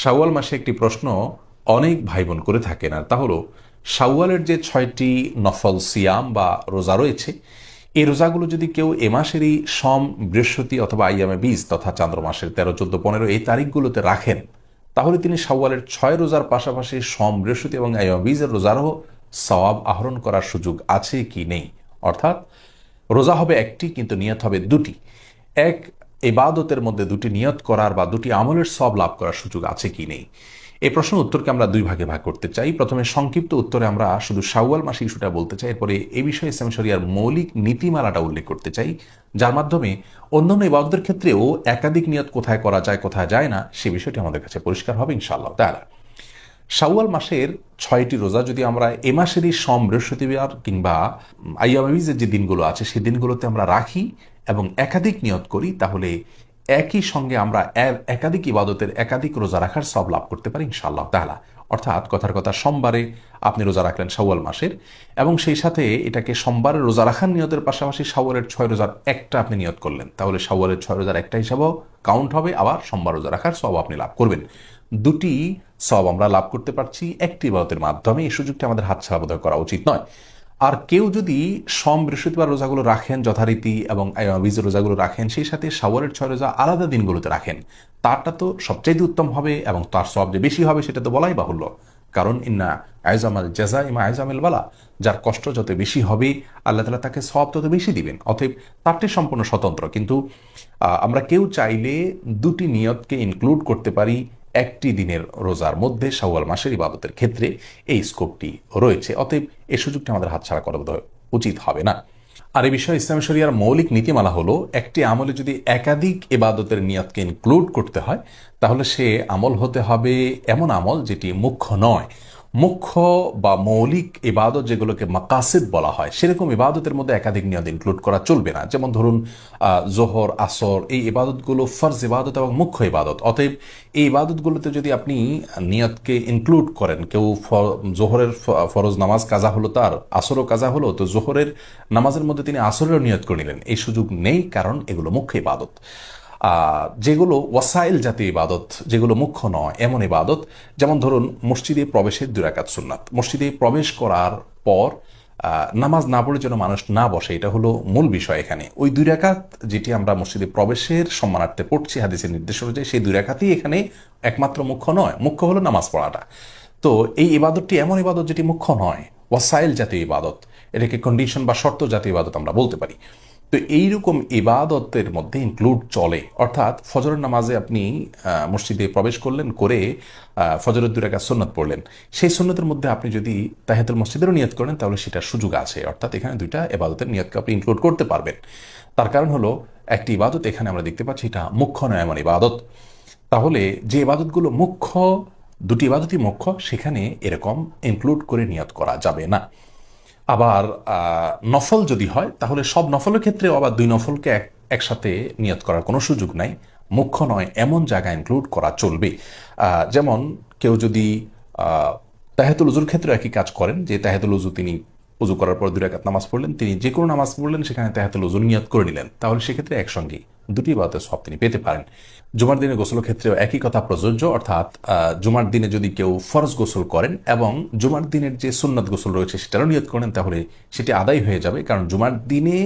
শাওয়াল মাসে একটি প্রশ্ন অনেক ভাই বোন করে থাকেন, আর তা হলো শাওয়ালের যে 6টি নফল সিয়াম বা রোজা রয়েছে, এই রোজাগুলো যদি কেউ এ মাসেরই সোম, বৃহস্পতি অথবা আইয়ামে বীজ তথা চান্দ্র মাসের 13, 14, 15 এই তারিখগুলোতে রাখেন, তাহলে তিনি শাওয়ালের 6 রোজার পাশাপাশি সোম, বৃহস্পতি এবং আইয়ামে বীজের রোজারও সওয়াব আহরণ করার সুযোগ আছে কি নেই। অর্থাৎ রোজা হবে একটি, কিন্তু নিয়ত হবে দুটি। এক ইবাদতের মধ্যে দুটি নিয়ত করার বা দুটি আমলের সওয়াব লাভ করার সুযোগ আছে কি নেই। এই প্রশ্নের উত্তরকে আমরা দুই ভাগে ভাগ করতে চাই। প্রথমে সংক্ষিপ্ত উত্তরে আমরা শুধু শাওয়াল মাসে ইস্যুটা বলতে চাই, এরপরে এই বিষয়ে ইসলাম শরিয়ার মৌলিক নীতিমালাটা উল্লেখ করতে চাই, যার মাধ্যমে অন্যান্য ইবাদতের ক্ষেত্রেও একাধিক নিয়ত কোথায় করা যায় কোথায় যায় না সে বিষয়টি আমাদের কাছে পরিষ্কার হবে ইনশাআল্লাহ তাআলা। শাওয়াল মাসের 6টি রোজা যদি আমরা এ মাসেরই সোম, বৃহস্পতিবার কিংবা আইয়ামে বীজের যে দিনগুলো আছে সেই দিনগুলোতে আমরা রাখি এবং একাধিক নিয়ত করি, তাহলে একই সঙ্গে আমরা একাধিক ইবাদতের একাধিক রোজা রাখার সওয়াব লাভ করতে পারি ইনশাআল্লাহ তাআলা। অর্থাৎ কথার কথা, সোমবারে আপনি রোজা রাখলেন শাওয়াল মাসের, এবং সেই সাথে এটাকে সোমবারের রোজা রাখার নিয়তের পাশাপাশি শাওয়ালের 6 রোজার একটা আপনি নিয়ত করলেন, তাহলে শাওয়ালের 6 রোজার একটা হিসাবেও কাউন্ট হবে, আবার সোমবার রোজা রাখার সওয়াব আপনি লাভ করবেন। দুটি সওয়াব আমরা লাভ করতে পারছি একটি ইবাদতের মাধ্যমে। এই সুযোগটি আমাদের হাতছাড়া বোধহয় করা উচিত নয়। আর কেউ যদি সোম, বৃহস্পতিবার রোজাগুলো রাখেন যথারীতি এবং বীজের রোজাগুলো রাখেন, সেই সাথে শাওয়ালের 6 রোজা আলাদা দিনগুলোতে রাখেন, তারটা তো সবচাইতে উত্তম হবে এবং তার সওয়াব যে বেশি হবে সেটা তো বলাই বাহুল্য। কারণ ইন্না আইজামাল জাযা ইমা আইজামিল বালা, যার কষ্ট যত বেশি হবে আল্লাহ তাআলা তাকে সওয়াব তত বেশি দিবেন। অতএব তারটি সম্পূর্ণ স্বতন্ত্র। কিন্তু আমরা কেউ চাইলে দুটি নিয়তকে ইনক্লুড করতে পারি একটি দিনের রোজার মধ্যে শাওয়াল মাসের ইবাদতের ক্ষেত্রে এই স্কোপটি রয়েছে। অতএব এই সুযোগটি আমাদের হাতছাড়া করা উচিত হবে না। আর এই বিষয়ে ইসলাম শরিয়ার মৌলিক নীতিমালা হলো, একটি আমলে যদি একাধিক ইবাদতের নিয়তকে ইনক্লুড করতে হয়, তাহলে সে আমল হতে হবে এমন আমল যেটি মুখ্য নয়। মুখ্য বা মৌলিক ইবাদত যেগুলোকে মাকাসিদ বলা হয়, সেরকম ইবাদতের মধ্যে একাধিক নিয়ত ইনক্লুড করা চলবে না। যেমন ধরুন জোহর, আসর, এই ইবাদতগুলো ফরজ ইবাদত এবং মুখ্য ইবাদত। অতএব এই ইবাদতগুলোতে যদি আপনি নিয়তকে ইনক্লুড করেন, কেউ জোহরের ফরজ নামাজ কাজা হলো, তার আসরও কাজা হলো, তো জোহরের নামাজের মধ্যে তিনি আসরেরও নিয়ত করে নিলেন, এই সুযোগ নেই, কারণ এগুলো মুখ্য ইবাদত। যেগুলো ওয়াসাইল জাতীয় ইবাদত, যেগুলো মুখ্য নয় এমন ইবাদত, যেমন ধরুন মসজিদে প্রবেশের 2 রাকাত সুন্নাত, মসজিদে প্রবেশ করার পর নামাজ না পড়ে যেন মানুষ না বসে, এটা হলো মূল বিষয় এখানে। ওই 2 রাকাত যেটি আমরা মসজিদে প্রবেশের সম্মানার্থে পড়ছি হাদিসের নির্দেশ অনুযায়ী, সেই 2 রাকাতই এখানে একমাত্র মুখ্য নয়, মুখ্য হলো নামাজ পড়াটা। তো এই ইবাদতটি এমন ইবাদত যেটি মুখ্য নয়, ওয়াসাইল জাতীয় ইবাদত, এটাকে কন্ডিশন বা শর্ত জাতীয় ইবাদত আমরা বলতে পারি। তো এইরকম ইবাদতের মধ্যে ইনক্লুড চলে। অর্থাৎ ফজরের নামাজে আপনি মসজিদে প্রবেশ করলেন, করে ফজরের 2 রাকাত সুন্নাত পড়লেন, সেই সুন্নতের মধ্যে আপনি যদি তাহিয়াতুল মসজিদেরও নিয়ত করেন, তাহলে সেটার সুযোগ আছে। অর্থাৎ এখানে 2টা ইবাদতের নিয়তকে আপনি ইনক্লুড করতে পারবেন। তার কারণ হলো, একটি ইবাদত এখানে আমরা দেখতে পাচ্ছি এটা মুখ্য নয় এমন ইবাদত। তাহলে যে ইবাদতগুলো মুখ্য, 2টি ইবাদতই মুখ্য, সেখানে এরকম ইনক্লুড করে নিয়ত করা যাবে না। আবার নফল যদি হয়, তাহলে সব নফলের ক্ষেত্রে আবার 2 নফলকে একসাথে নিয়ত করার কোনো সুযোগ নাই, মুখ্য নয় এমন জায়গায় ইনক্লুড করা চলবে। যেমন কেউ যদি তাহিয়াতুল উজুর ক্ষেত্রে একই কাজ করেন, যে তাহিয়াতুল উজু তিনি উজু করার পর 2 রাকাত নামাজ পড়লেন, তিনি যে কোনো নামাজ পড়লেন সেখানে তাহিয়াতুল উজুর নিয়ত করে নিলেন, তাহলে সেক্ষেত্রে একসঙ্গে 2টি ইবাদতের সওয়াব তিনি পেতে পারেন। জুমার দিনে গোসলের ক্ষেত্রেও একই কথা প্রযোজ্য। অর্থাৎ জুমার দিনে যদি কেউ ফরজ গোসল করেন এবং জুমার দিনের যে সুন্নাত গোসল রয়েছে সেটারও নিয়ত করেন, তাহলে সেটি আদায় হয়ে যাবে। কারণ জুমার দিনে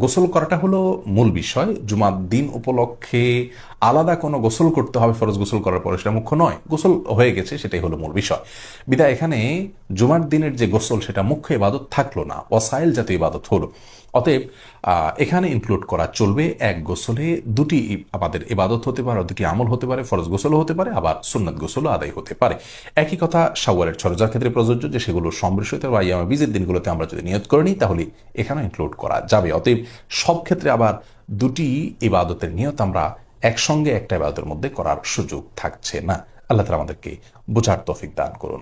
গোসল করাটা হলো মূল বিষয়। জুমার দিন উপলক্ষে আলাদা কোনো গোসল করতে হবে ফরজ গোসল করার পরে, সেটা মুখ্য নয়, গোসল হয়ে গেছে সেটাই হলো মূল বিষয়। বিধায় এখানে জুমার দিনের যে গোসল সেটা মুখ্য ইবাদত থাকলো না, ওয়াসাইল জাতীয় ইবাদত হলো। অতএব এখানে ইনক্লুড করা চলবে, এক গোসলে 2টি আমাদের ইবাদত হতে পারে, 2টি আমল হতে পারে, ফরজ গোসলও হতে পারে, আবার সুন্নাত গোসলও আদায় হতে পারে। একই কথা শাওয়ালের 6 রোজার ক্ষেত্রে প্রযোজ্য, যে সেগুলো সোম, বৃহস্পতি বা আইয়ামে বীজের দিনগুলোতে আমরা যদি নিয়ত করে নিই, তাহলে এখানে ইনক্লুড করা যাবে। অতএব সব ক্ষেত্রে আবার 2টি ইবাদতের নিয়ত আমরা একসঙ্গে একটা ইবাদতের মধ্যে করার সুযোগ থাকছে না। আল্লাহ তাআলা আমাদেরকে বোঝার তৌফিক দান করুন।